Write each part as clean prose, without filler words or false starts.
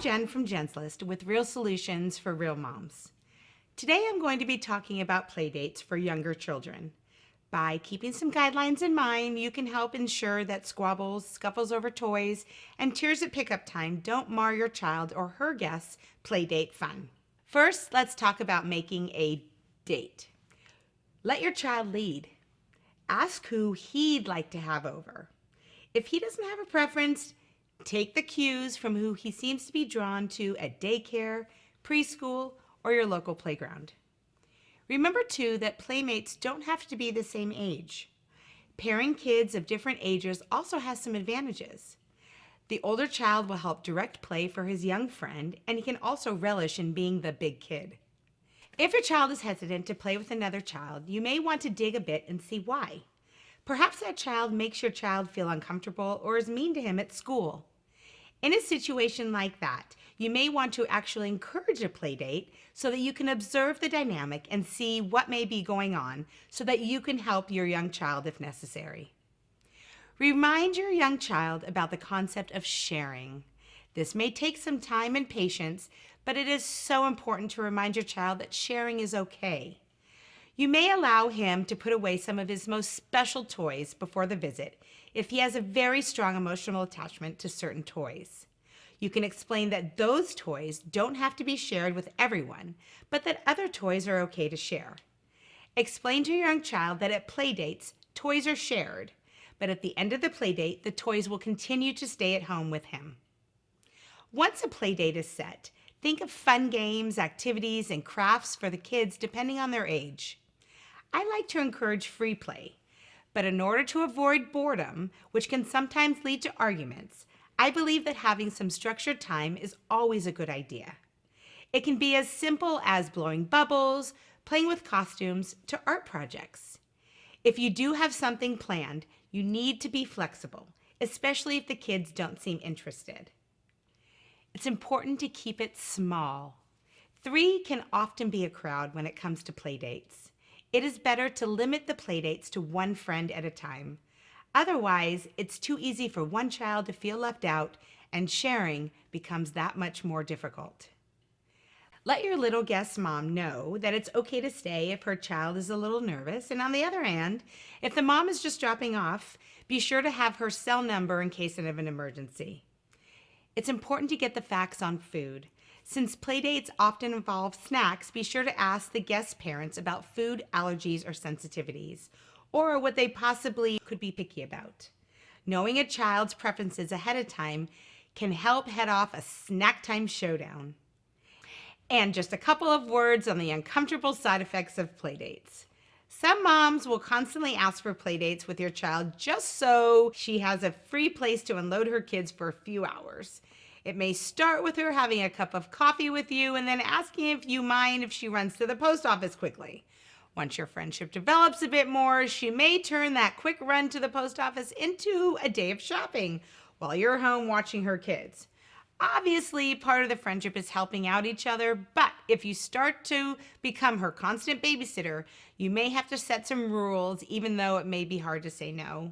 Jen from Jen's List with real solutions for real moms. Today I'm going to be talking about playdates for younger children. By keeping some guidelines in mind, you can help ensure that squabbles, scuffles over toys, and tears at pickup time don't mar your child or her guests' playdate fun. First, let's talk about making a date. Let your child lead. Ask who he'd like to have over. If he doesn't have a preference, take the cues from who he seems to be drawn to at daycare, preschool, or your local playground. Remember too that playmates don't have to be the same age. Pairing kids of different ages also has some advantages. The older child will help direct play for his young friend, and he can also relish in being the big kid. If your child is hesitant to play with another child, you may want to dig a bit and see why. Perhaps that child makes your child feel uncomfortable or is mean to him at school. In a situation like that, you may want to actually encourage a play date so that you can observe the dynamic and see what may be going on so that you can help your young child if necessary. Remind your young child about the concept of sharing. This may take some time and patience, but it is so important to remind your child that sharing is okay. You may allow him to put away some of his most special toys before the visit if he has a very strong emotional attachment to certain toys. You can explain that those toys don't have to be shared with everyone, but that other toys are okay to share. Explain to your young child that at playdates, toys are shared, but at the end of the playdate, the toys will continue to stay at home with him. Once a playdate is set, think of fun games, activities, and crafts for the kids depending on their age. I like to encourage free play, but in order to avoid boredom, which can sometimes lead to arguments, I believe that having some structured time is always a good idea. It can be as simple as blowing bubbles, playing with costumes, to art projects. If you do have something planned, you need to be flexible, especially if the kids don't seem interested. It's important to keep it small. 3 can often be a crowd when it comes to playdates. It is better to limit the playdates to one friend at a time. Otherwise, it's too easy for one child to feel left out, and sharing becomes that much more difficult. Let your little guest mom know that it's okay to stay if her child is a little nervous, and on the other hand, if the mom is just dropping off, be sure to have her cell number in case of an emergency. It's important to get the facts on food. Since playdates often involve snacks, be sure to ask the guest parents about food allergies or sensitivities, or what they possibly could be picky about. Knowing a child's preferences ahead of time can help head off a snack time showdown. And just a couple of words on the uncomfortable side effects of playdates. Some moms will constantly ask for playdates with your child just so she has a free place to unload her kids for a few hours. It may start with her having a cup of coffee with you and then asking if you mind if she runs to the post office quickly. Once your friendship develops a bit more, she may turn that quick run to the post office into a day of shopping while you're home watching her kids. Obviously, part of the friendship is helping out each other, but if you start to become her constant babysitter, you may have to set some rules, even though it may be hard to say no.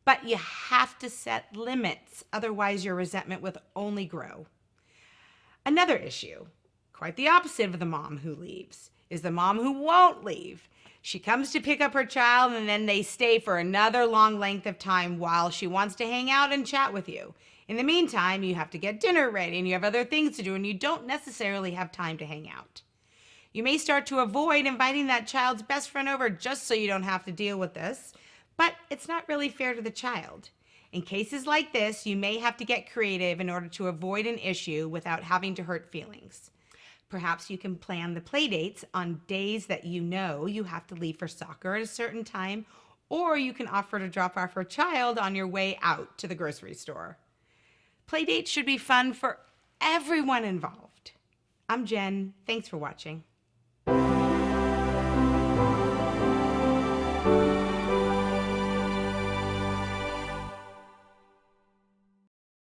But you have to set limits, otherwise your resentment will only grow. Another issue, quite the opposite of the mom who leaves, is the mom who won't leave. She comes to pick up her child and then they stay for another long length of time while she wants to hang out and chat with you. In the meantime, you have to get dinner ready and you have other things to do and you don't necessarily have time to hang out. You may start to avoid inviting that child's best friend over just so you don't have to deal with this, but it's not really fair to the child. In cases like this, you may have to get creative in order to avoid an issue without having to hurt feelings. Perhaps you can plan the play dates on days that you know you have to leave for soccer at a certain time, or you can offer to drop off your child on your way out to the grocery store. Play dates should be fun for everyone involved. I'm Jen. Thanks for watching.